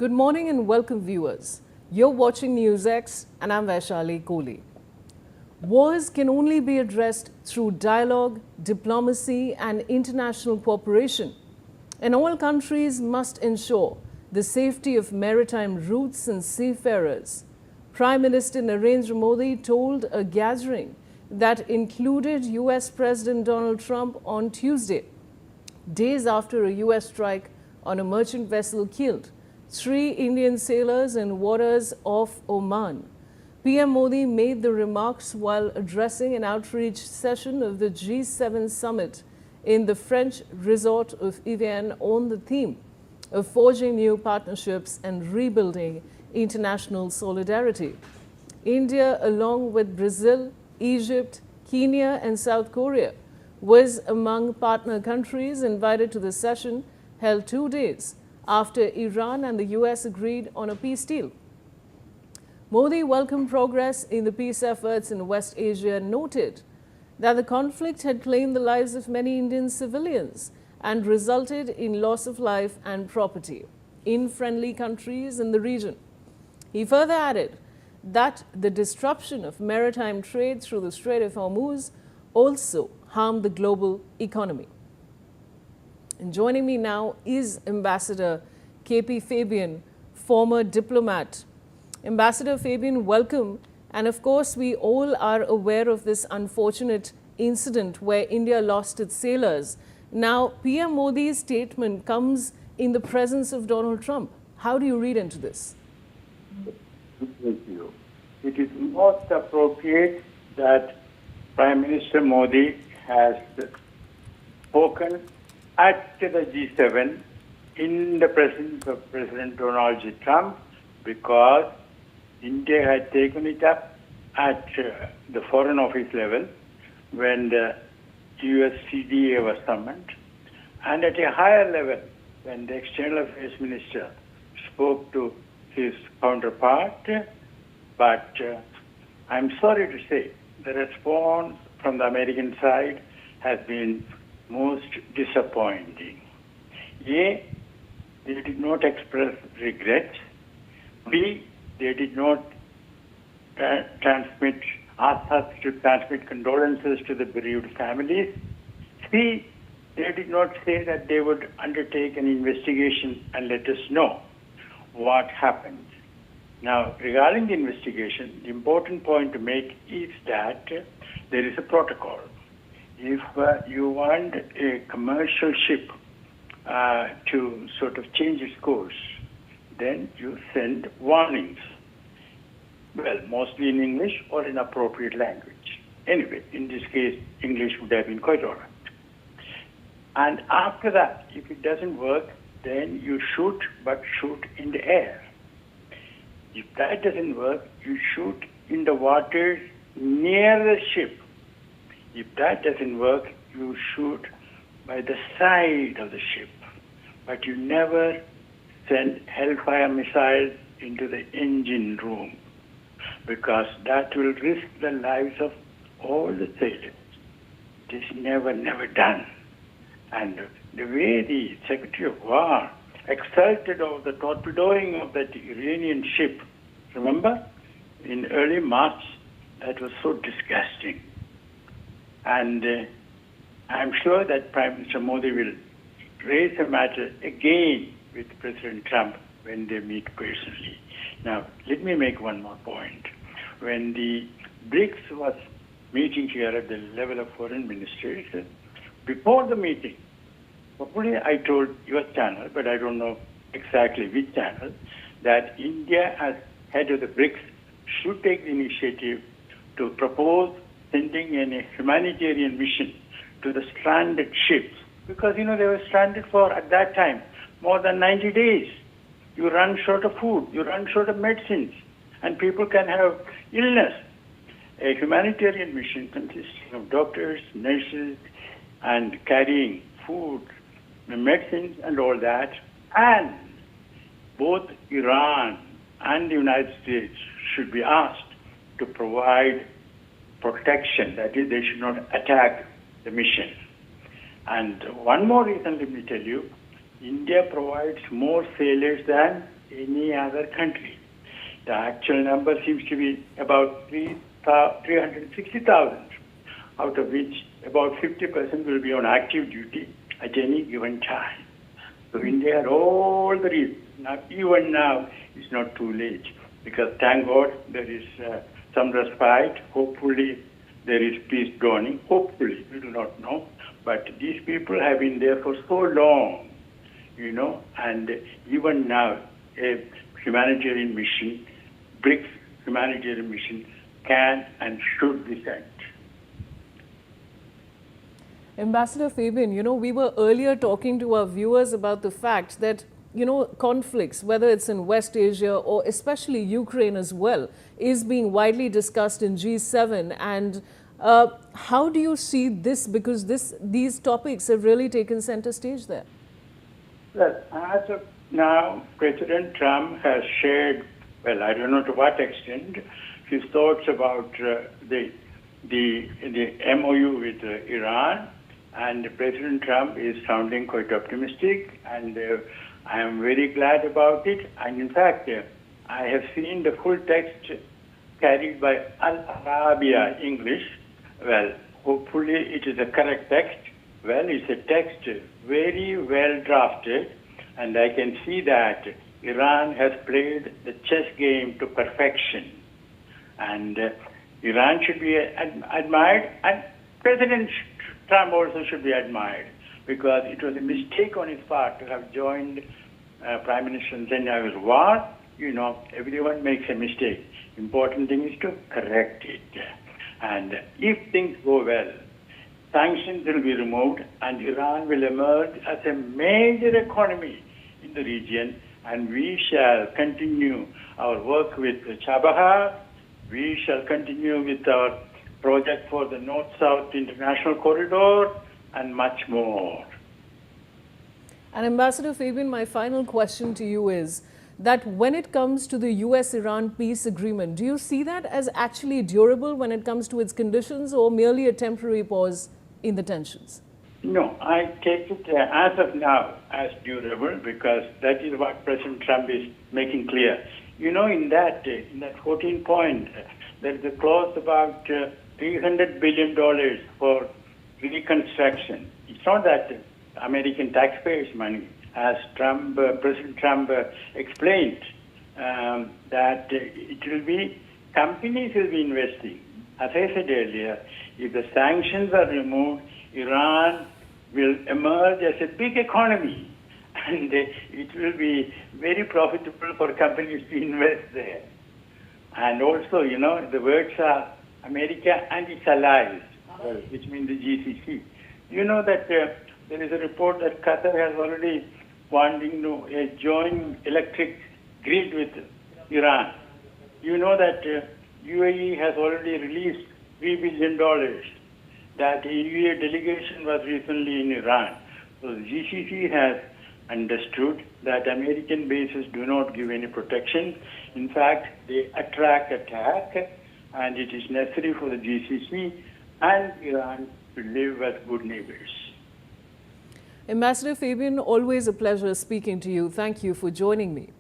Good morning and welcome, viewers. You're watching NewsX and I'm Vaishali Kohli. Wars can only be addressed through dialogue, diplomacy and international cooperation. And all countries must ensure the safety of maritime routes and seafarers. Prime Minister Narendra Modi told a gathering that included US President Donald Trump on Tuesday, days after a US strike on a merchant vessel killed 3 Indian sailors in waters off Oman. PM Modi made the remarks while addressing an outreach session of the G7 summit in the French resort of Evian on the theme of forging new partnerships and rebuilding international solidarity. India, along with Brazil, Egypt, Kenya and South Korea, was among partner countries invited to the session held 2 days after Iran and the US agreed on a peace deal. Modi welcomed progress in the peace efforts in West Asia and noted that the conflict had claimed the lives of many Indian civilians and resulted in loss of life and property in friendly countries in the region. He further added that the disruption of maritime trade through the Strait of Hormuz also harmed the global economy. And joining me now is Ambassador KP Fabian, former diplomat. Ambassador Fabian, welcome. And of course, we all are aware of this unfortunate incident where India lost its sailors. Now, PM Modi's statement comes in the presence of Donald Trump. How do you read into this? Thank you. It is most appropriate that Prime Minister Modi has spoken at the G7 in the presence of President Donald J. Trump because India had taken it up at the Foreign Office level when the USCDA was summoned, and at a higher level when the External Affairs Minister spoke to his counterpart. But I'm sorry to say the response from the American side has been most disappointing. A, they did not express regret. B, they did not ask us to transmit condolences to the bereaved families. C, they did not say that they would undertake an investigation and let us know what happened. Now, regarding the investigation, the important point to make is that there is a protocol. If you want a commercial ship to sort of change its course, then you send warnings. Well, mostly in English or in appropriate language. Anyway, in this case, English would have been quite all right. And after that, if it doesn't work, then you shoot, but shoot in the air. If that doesn't work, you shoot in the waters near the ship. If that doesn't work, you shoot by the side of the ship. But you never send Hellfire missiles into the engine room because that will risk the lives of all the sailors. It is never done. And the way the Secretary of War exulted over the torpedoing of that Iranian ship, remember, in early March, that was so disgusting. And I'm sure that Prime Minister Modi will raise the matter again with President Trump when they meet personally. Now, let me make one more point. When the BRICS was meeting here at the level of foreign ministers, before the meeting, hopefully I told your channel, but I don't know exactly which channel, that India as head of the BRICS should take the initiative to propose sending in a humanitarian mission to the stranded ships. Because, they were stranded for, at that time, more than 90 days. You run short of food, you run short of medicines, and people can have illness. A humanitarian mission consisting of doctors, nurses, and carrying food, medicines, and all that. And both Iran and the United States should be asked to provide protection. That is, they should not attack the mission. And one more reason, let me tell you, India provides more sailors than any other country. The actual number seems to be about 360,000, out of which about 50% will be on active duty at any given time. So India had all the reasons. Now, even now, it's not too late, because thank God there is some respite. Hopefully, there is peace dawning. Hopefully, we do not know. But these people have been there for so long, and even now, a humanitarian mission, BRICS humanitarian mission, can and should be sent. Ambassador Fabian, we were earlier talking to our viewers about the fact that, conflicts, whether it's in West Asia or especially Ukraine as well, is being widely discussed in G7. And how do you see this? Because these topics have really taken center stage there. Well, as of now, President Trump has shared, well, I don't know to what extent, his thoughts about the MOU with Iran. And President Trump is sounding quite optimistic, and I am very glad about it. And in fact, I have seen the full text carried by Al Arabiya English. Well, hopefully it is a correct text. Well, it's a text very well drafted, and I can see that Iran has played the chess game to perfection. And Iran should be admired, and President Trump also should be admired, because it was a mistake on his part to have joined Prime Minister Netanyahu's war. Everyone makes a mistake. Important thing is to correct it. And if things go well, sanctions will be removed, and Iran will emerge as a major economy in the region, and we shall continue our work with Chabahar. We shall continue with our project for the North-South International Corridor, and much more. And Ambassador Fabian, my final question to you is that when it comes to the US-Iran peace agreement, do you see that as actually durable when it comes to its conditions, or merely a temporary pause in the tensions? No, I take it as of now as durable, because that is what President Trump is making clear. In that 14 point, there is a clause about $300 billion for reconstruction. It's not that American taxpayers' money, as President Trump explained, that it will be, companies will be investing. As I said earlier, if the sanctions are removed, Iran will emerge as a big economy, and it will be very profitable for companies to invest there. And also, the words are America and its allies, which means the GCC. That there is a report that Qatar has already wanting a joint electric grid with Iran. That UAE has already released $3 billion. That EU delegation was recently in Iran. So the GCC has understood that American bases do not give any protection. In fact, they attract attack, and it is necessary for the GCC and Iran to live as good neighbors. Ambassador Fabian, always a pleasure speaking to you. Thank you for joining me.